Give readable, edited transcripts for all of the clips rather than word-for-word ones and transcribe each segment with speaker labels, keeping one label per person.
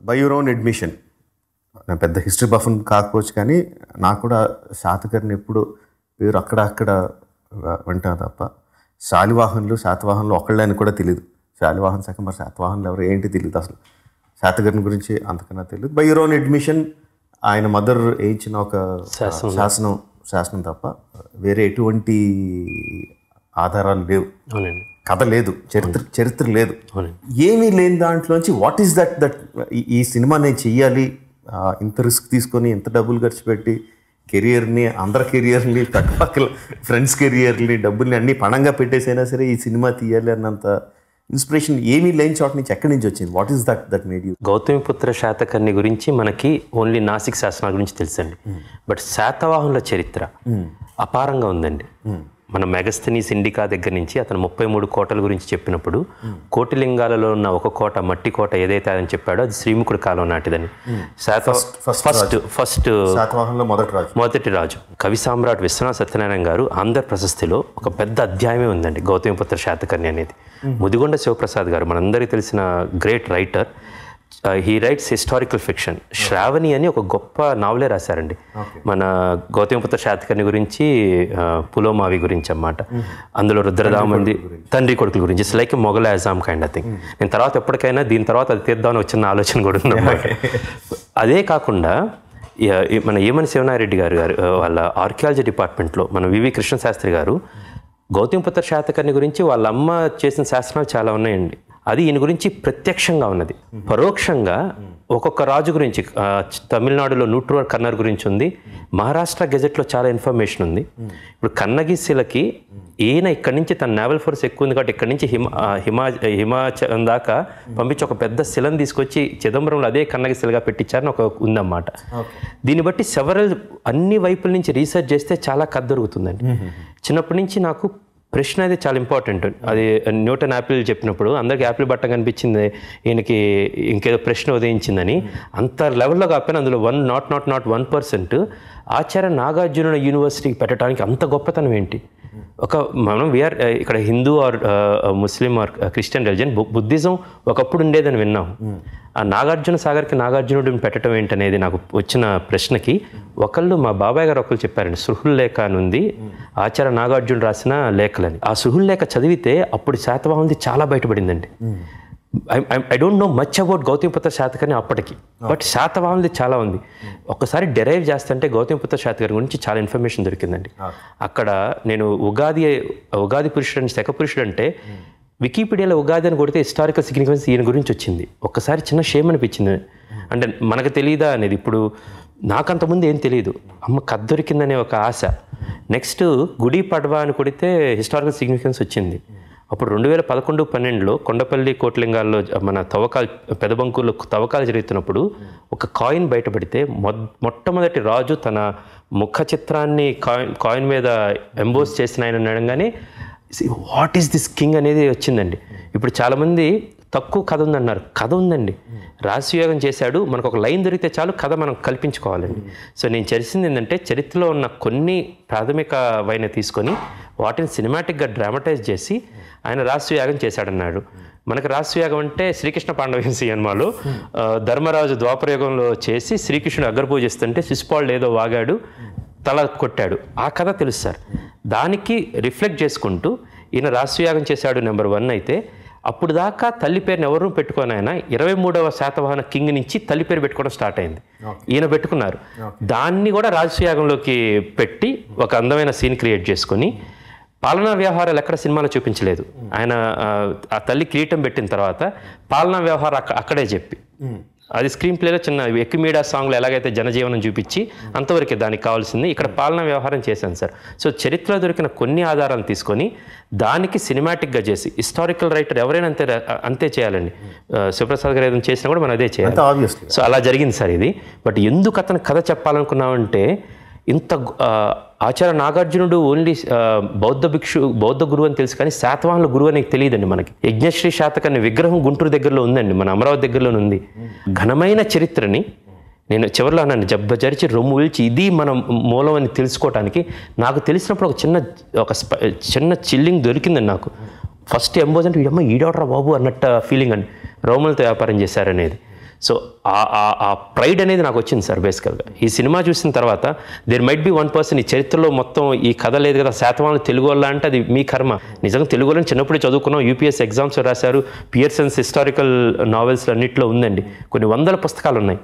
Speaker 1: By your own admission, నేను పెద్ద history Buffon కాకపోవచ్చు, కానీ నాకు కూడా శాతకర్ణి ఎప్పుడు పేరు అక్కడ వింటాను తప్ప శాతవాహనులు ఒకళ్ళని కూడా తెలియదు. శాలివాహన్ శాఖ మరి శాతవాహనులు ఎవరు ఏంటి తెలియదు, అసలు శాతకర్ణి గురించి అంతకన్నా తెలియదు. బై యువర్ ఓన్ అడ్మిషన్ ఆయన మదర్ వేయించిన ఒక శాసనం తప్ప వేరే ఎటువంటి ఆధారాలు లేవు, కథ లేదు, చరిత్ర లేదు, ఏమీ లేని దాంట్లోంచి వాట్ ఈస్ దట్ ఈ సినిమా నేను చెయ్యాలి, ఇంత రిస్క్ తీసుకొని ఇంత డబ్బులు ఖర్చు పెట్టి కెరియర్ని, అందరి కెరియర్ని, పక్కపక్కల ఫ్రెండ్స్ కెరియర్ని, డబ్బుల్ని అన్నీ పణంగా పెట్టేసైనా సరే ఈ సినిమా తీయాలి అన్నంత ఇన్స్పిరేషన్ ఏమీ లేని చోట నుంచి ఎక్కడి నుంచి వచ్చింది? What is that made you?
Speaker 2: Gautamiputra Satakarni గురించి మనకి ఓన్లీ నాసిక్ శాసనాల గురించి తెలుసండి, బట్ శాతవాహనుల చరిత్ర అపారంగా ఉందండి. మన మెగస్థనీస్ ఇండికా దగ్గర నుంచి అతను 33 కోటల గురించి చెప్పినప్పుడు కోటిలింగాలలో ఉన్న ఒక కోట, మట్టి కోట ఏదైతే ఆయన చెప్పాడో అది శ్రీముఖుడి కాలం నాటిదని. ఫస్ట్ మొదటి రాజు కవి సామ్రాట్ విశ్వనాథ సత్యనారాయణ గారు ఆంధ్ర ప్రశస్తిలో ఒక పెద్ద అధ్యాయమే ఉందండి గౌతమిపుత్ర శాతకర్ణి అనేది. ముదిగొండ శివప్రసాద్ గారు మనందరికీ తెలిసిన great writer, he writes historical fiction. Shravani అని ఒక గొప్ప నావలే రాశారండి మన గౌతమిపుత్ర శాతకర్ణి గురించి, పులోమావి గురించి అన్నమాట. అందులో రుద్రదామంది తండ్రి కొడుకుల గురించి, it's like Mughal Azam kind of thing. నేను తర్వాత ఎప్పటికైనా దీని తర్వాత అది తీద్దామని వచ్చిన ఆలోచన కూడా ఉందన్నమాట. అదే కాకుండా మన ఏమని శివనారెడ్డి గారు వాళ్ళ ఆర్కియాలజీ డిపార్ట్మెంట్లో మన వివి కృష్ణశాస్త్రి గారు గౌతమిపుత్ర శాతకర్ణి గురించి వాళ్ళ అమ్మ చేసిన శాసనాలు చాలా ఉన్నాయండి. అది ఈయన గురించి ప్రత్యక్షంగా ఉన్నది, పరోక్షంగా ఒక్కొక్క రాజు గురించి. తమిళనాడులో నూట్రువర్ కన్నర్ గురించి ఉంది, మహారాష్ట్ర గెజెట్లో చాలా ఇన్ఫర్మేషన్ ఉంది. ఇప్పుడు కన్నగిశిలకి ఈయన ఇక్కడి నుంచి తన నేవల్ ఫోర్స్ ఎక్కువ ఉంది కాబట్టి ఇక్కడి నుంచి హిమాచలం దాకా పంపించి ఒక పెద్ద శిలను తీసుకొచ్చి చిదంబరంలో అదే కన్నగిశిలగా పెట్టించారని ఒక ఉందన్నమాట. దీన్ని బట్టి అన్ని వైపుల నుంచి రీసెర్చ్ చేస్తే చాలా కథ దొరుకుతుందండి. చిన్నప్పటి నుంచి నాకు ప్రశ్న అయితే చాలా ఇంపార్టెంట్. అది న్యూటన్ యాపిల్ చెప్పినప్పుడు అందరికి యాపిల్ బట్ట కనిపించింది, ఈయనకి ఇంకేదో ప్రశ్న ఉదయించిందని. అంత లెవెల్లో కాకపోయినా అందులో 1% ఆచార్య నాగార్జున యూనివర్సిటీకి పెట్టడానికి అంత గొప్పతనం ఏంటి? మనం వీఆర్ ఇక్కడ Hindu or Muslim or Christian religion, Buddhism ఒకప్పుడు ఉండేదని విన్నాం. ఆ నాగార్జున సాగర్కి నాగార్జునుడిని పెట్టడం ఏంటనేది నాకు వచ్చిన ప్రశ్నకి మా బాబాయ్ గారు ఒకళ్ళు చెప్పారండి, సృహుల్ లేఖ అని ఉంది, ఆచార్య నాగార్జున రాసిన లేఖలని. ఆ సృహుల్ లేఖ చదివితే అప్పుడు శాతవాహనుది చాలా బయటపడిందండి. I don't know much about Gautamiputra Satakarni అప్పటికి, బట్ శాతవాహనుది చాలా ఉంది. ఒక్కసారి డెరైవ్ చేస్తుంటే గౌతమిపుత్ర శాతకర్ణి గురించి చాలా ఇన్ఫర్మేషన్ దొరికిందండి. అక్కడ నేను ఉగాది పురుషుడు అంటే, శక పురుషుడు అంటే వికీపీడియాలో ఉగాది అని కొడితే హిస్టారికల్ సిగ్నిఫికెన్స్ ఈయన గురించి వచ్చింది. ఒక్కసారి చిన్న షేమ్ అనిపించింది, అంటే మనకు తెలియదా అనేది. ఇప్పుడు నాకంతకుముందు ఏం తెలియదు, అమ్మ కథ దొరికిందనే ఒక ఆశ. నెక్స్ట్ గుడి పడవ అని కొడితే హిస్టారికల్ సిగ్నిఫికెన్స్ వచ్చింది. అప్పుడు 2011-12లో కొండపల్లి కోట్లింగాల్లో మన పెదబంకూరులో తవ్వకాలు జరుగుతున్నప్పుడు ఒక కాయిన్ బయటపడితే మొట్టమొదటి రాజు తన ముఖ చిత్రాన్ని కాయిన్ మీద ఎంబోస్ చేసిన ఆయన అనగానే వాట్ ఈస్ దిస్ కింగ్ అనేది వచ్చిందండి. ఇప్పుడు చాలామంది తక్కువ కథ ఉందన్నారు, కథ ఉందండి, రాశియోగం చేశాడు, మనకు ఒక లైన్ దొరికితే చాలు కథ మనం కల్పించుకోవాలండి. సో నేను చేసింది ఏంటంటే చరిత్రలో ఉన్న కొన్ని ప్రాథమికమైన తీసుకొని వాటిని సినిమాటిక్గా డ్రామటైజ్ చేసి ఆయన రాశియాగం చేశాడన్నాడు. మనకు రాశియాగం అంటే శ్రీకృష్ణ పాండవ సినిమాలో ధర్మరాజు ద్వాపరయుగంలో చేసి శ్రీకృష్ణుడు అగ్రపూజిస్తుంటే శిశుపాలుడు ఏదో వాగాడు, తల కొట్టాడు, ఆ కథ తెలుసు సార్. దానికి రిఫ్లెక్ట్ చేసుకుంటూ ఈయన రాశియాగం చేశాడు నెంబర్ 1 అయితే, అప్పుడు దాకా తల్లి పేరుని ఎవరు పెట్టుకొని ఆయన 23వ శాతవాహన కింగ్ నుంచి తల్లి పేరు పెట్టుకోవడం స్టార్ట్ అయింది. ఈయన పెట్టుకున్నారు. దాన్ని కూడా రాజసూయాగంలోకి పెట్టి ఒక అందమైన సీన్ క్రియేట్ చేసుకొని పాలనా వ్యవహారాలు ఎక్కడ సినిమాలో చూపించలేదు. ఆయన ఆ తల్లి కిరీటం పెట్టిన తర్వాత పాలనా వ్యవహారం అక్కడే చెప్పి, అది స్క్రీన్ ప్లేలో చిన్న ఎక్కిమీడా సాంగ్లో ఎలాగైతే జనజీవనం చూపించి అంతవరకే దానికి కావాల్సింది. ఇక్కడ పాలనా వ్యవహారం చేశాను సార్. సో చరిత్రలో దొరికిన కొన్ని ఆధారాలు తీసుకొని దానికి సినిమాటిక్గా చేసి, హిస్టారికల్ రైటర్ ఎవరైనా అంతే చేయాలండి. శివప్రసాద్ గారు ఏదైనా చేసినా కూడా మనం అదే చేయాలి. సో అలా జరిగింది సార్ ఇది. బట్ ఎందుకు అతను కథ చెప్పాలనుకున్నామంటే, ఇంత ఆచార్య నాగార్జునుడు ఓన్లీ బౌద్ధ గురువు అని తెలుసు, కానీ శాతవాహనుల గురువు అని తెలియదండి మనకి. యజ్ఞశ్రీ శాతకర్ణి విగ్రహం గుంటూరు దగ్గరలో ఉందండి, మన అమరావతి దగ్గరలో ఉంది. ఘనమైన చరిత్రని నేను చివరిలో నన్ను జబ్బజరిచి రొమ్ము విల్చి ఇది మన మూలం అని తెలుసుకోవడానికి నాకు తెలిసినప్పుడు ఒక చిన్న చిల్లింగ్ దొరికిందండి నాకు. ఫస్ట్ ఎంబోజ్ అంటే వీడమ్మ ఈడవడరా బాబు అన్నట్టు ఫీలింగ్ అండి, రోములతో వ్యాపారం చేశారనేది. సో ఆ ప్రైడ్ అనేది నాకు వచ్చింది సార్ బేసికల్గా. ఈ సినిమా చూసిన తర్వాత దేర్ మైట్ బి 1% ఈ చరిత్రలో మొత్తం ఈ కథ లేదు కదా, శాతవాహనులు తెలుగు వాళ్ళ అంటే అది మీ కర్మ. నిజంగా తెలుగు వాళ్ళని చిన్నప్పుడే చదువుకున్నాం, యూపీఎస్సీ ఎగ్జామ్స్ రాశారు, పియర్సన్స్ హిస్టారికల్ నావెల్స్ అన్నింటిలో ఉందండి. కొన్ని వందల పుస్తకాలు ఉన్నాయి,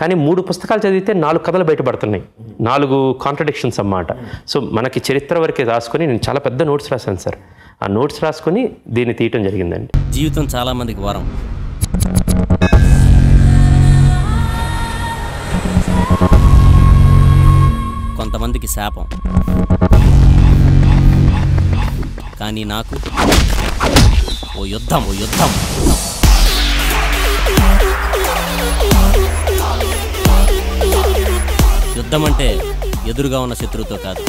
Speaker 2: కానీ 3 పుస్తకాలు చదివితే 4 కథలు బయటపడుతున్నాయి, 4 కాంట్రడిక్షన్స్ అన్నమాట. సో మనకి చరిత్ర వరకే రాసుకొని నేను చాలా పెద్ద నోట్స్ రాశాను సార్. ఆ నోట్స్ రాసుకొని దీన్ని తీయటం జరిగిందండి.
Speaker 3: జీవితం చాలామందికి వరం, కొంతమందికి శాపం. కానీ నాకు ఓ యుద్ధం. యుద్ధం అంటే ఎదురుగా ఉన్న శత్రువుతో కాదు,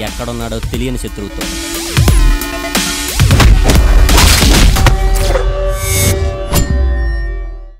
Speaker 3: ఎక్కడున్నాడో తెలియని శత్రువుతో.